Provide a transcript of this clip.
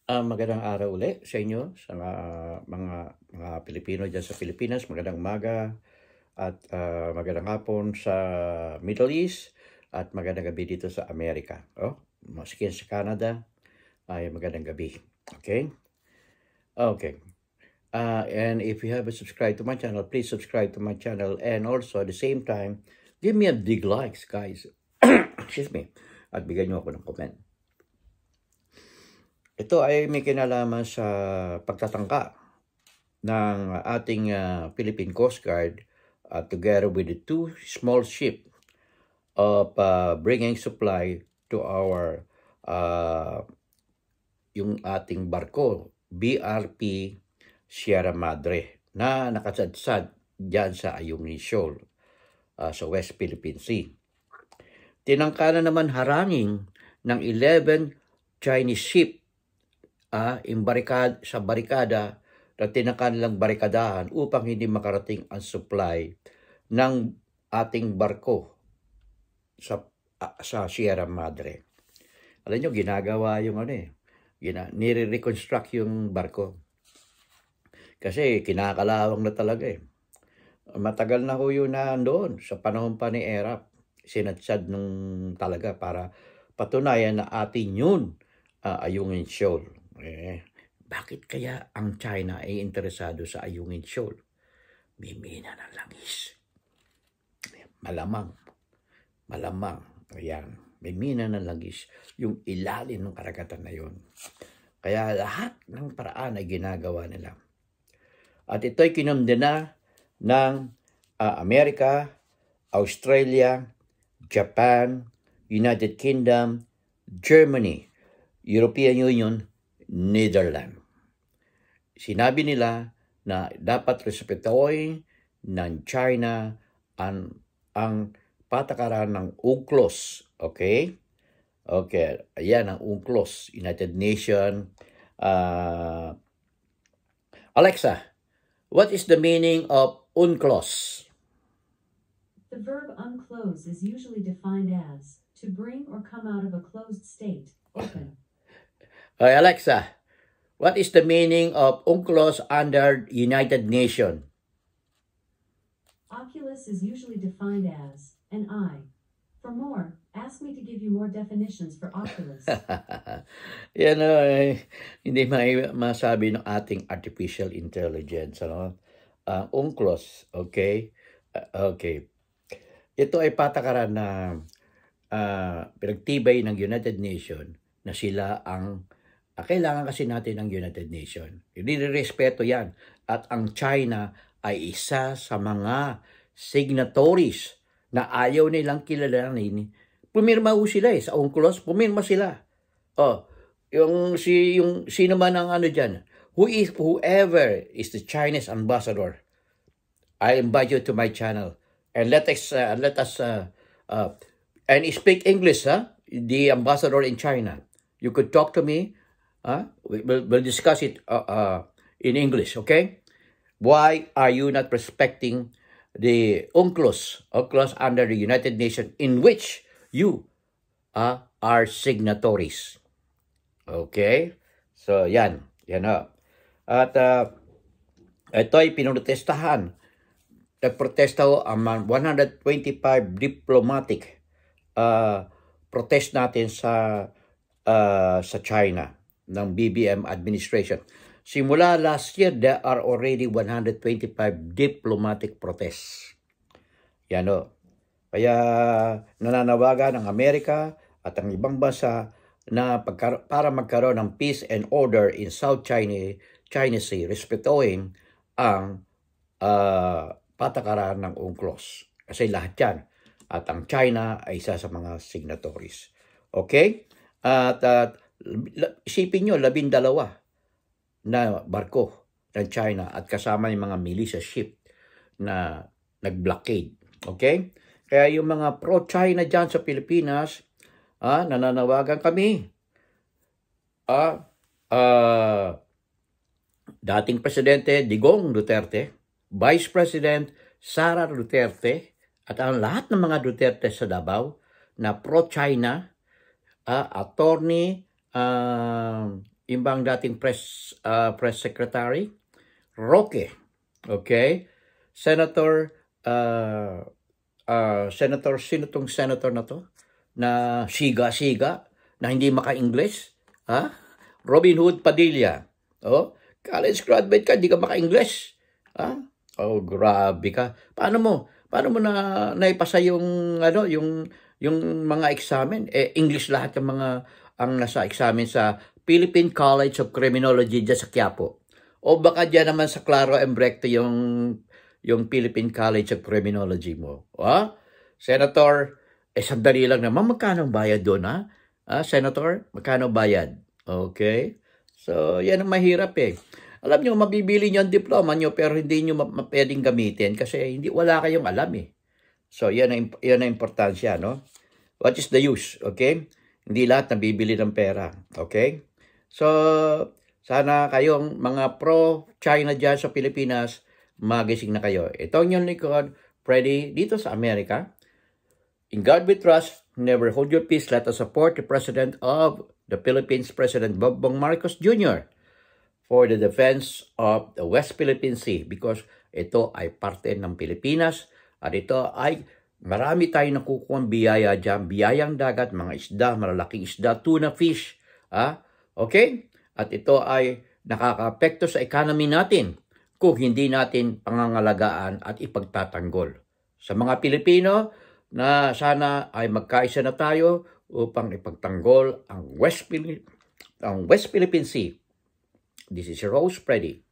Magandang araw ulit sa inyo, sa mga Pilipino dyan sa Pilipinas. Magandang umaga at magandang hapon sa Middle East at magandang gabi dito sa Amerika. Maski sa Canada ay magandang gabi. Okay? Okay. And if you haven't subscribed to my channel, please subscribe to my channel. And also at the same time, give me a big likes, guys. Excuse me. At bigyan nyo ako ng comment. Ito ay may kinalaman sa pagtatangka ng ating Philippine Coast Guard together with the two small ship of bringing supply to our yung ating barko, BRP Sierra Madre, na nakasadsad dyan sa Ayungin Shoal sa West Philippine Sea. Tinangka na naman harangin ng 11 Chinese ship sa barikada na tinangka nilang barikadahan upang hindi makarating ang supply ng ating barko sa Sierra Madre. Alam nyo, ginagawa yung nire-reconstruct yung barko. Kasi kinakalawang na talaga eh. Matagal na ho yun na doon sa panahon pa ni Erap. Sinadsad nung talaga para patunayan na atin yun Ayungin Shoal. Bakit kaya ang China ay interesado sa Ayungin Shoal? Mimina ng langis. Malamang. Ayan. Mimina ng langis. Yung ilalim ng karagatan na yun. Kaya lahat ng paraan ay ginagawa nila. At ito'y kinondena ng Amerika, Australia, Japan, United Kingdom, Germany, European Union, Netherlands. Sinabi nila na dapat respetuhin ng China ang patakaran ng UNCLOS. Okay? Okay. Ayan ang UNCLOS, United Nations. Alexa, what is the meaning of UNCLOS? The verb unclose is usually defined as to bring or come out of a closed state, open. Alexa, what is the meaning of UNCLOS under United Nations? Oculus is usually defined as an eye. For more, ask me to give you more definitions for oculus. Yan hindi masabi ng ating artificial intelligence. UNCLOS, okay? Okay. Ito ay patakaran na pinagtibay ng United Nations na sila ang kailangan kasi natin ng United Nations. Respeto yan. At ang China ay isa sa mga signatories na ayaw nilang kilalanin. Pumirma ho sila sa UNCLOS, pumirma sila. Yung sino man ang dyan, whoever is the Chinese ambassador, I invite you to my channel and let us and speak English, the ambassador in China. You could talk to me. We'll discuss it in English, okay? Why are you not respecting the UNCLOS under the United Nations in which you are signatories? Okay? So, yan. At ito ay pinotestahan. Nagprotesta ho ang 125 diplomatic protest natin sa China ng BBM administration. Simula last year, there are already 125 diplomatic protests. Yan o. Kaya nananawagan ng Amerika at ang ibang bansa na para magkaroon ng peace and order in South China Sea, respetuhin ang patakaran ng UNCLOS. Kasi lahat yan. At ang China ay isa sa mga signatories. Okay? At isipin nyo, 12 na barko ng China at kasama yung mga militia ship na nag-blockade. Okay? Kaya yung mga pro-China dyan sa Pilipinas, nananawagan kami. Dating Presidente Digong Duterte, Vice President Sara Duterte, at ang lahat ng mga Duterte sa Davao na pro-China, Attorney yung bang dating press secretary, Roque. Okay? Senator, sino tong senator na to? Na siga-siga, na hindi maka-English? Ha? Robin Hood Padilla. Oh, college graduate ka, hindi ka maka-English. Ha? Oh, grabe ka. Paano mo na naipasa yung yung mga examen? English lahat yung mga ang nasa examen sa Philippine College of Criminology dyan sa Quiapo. O baka dyan naman sa Claro and Recto yung Philippine College of Criminology mo. Ha? Senator, sandali lang naman, magkano bayad doon, ha? Senator, magkano bayad? Okay? So, yan ang mahirap eh. Alam nyo, mabibili nyo ang diploma nyo pero hindi nyo pwedeng gamitin kasi wala kayong alam eh. So, yan ang importansya, no? What is the use? Okay? Hindi lahat nabibili ng pera. Okay? So, sana kayong mga pro-China dyan sa Pilipinas, magising na kayo. Ito ang yung likod, Freddy, dito sa Amerika. In God we trust, never hold your peace. Let us support the President of the Philippines, President Bongbong Marcos Jr. for the defense of the West Philippine Sea because ito ay parte ng Pilipinas at ito ay marami tayong nakukuha biyaya dyan, biyayang dagat, mga isda, malalaking isda, tuna fish. Okay? At ito ay nakaka-apekto sa economy natin kung hindi natin pangangalagaan at ipagtatanggol. Sa mga Pilipino na sana ay magkaisa na tayo upang ipagtanggol ang West Philippine Sea. This is Rose Freddy.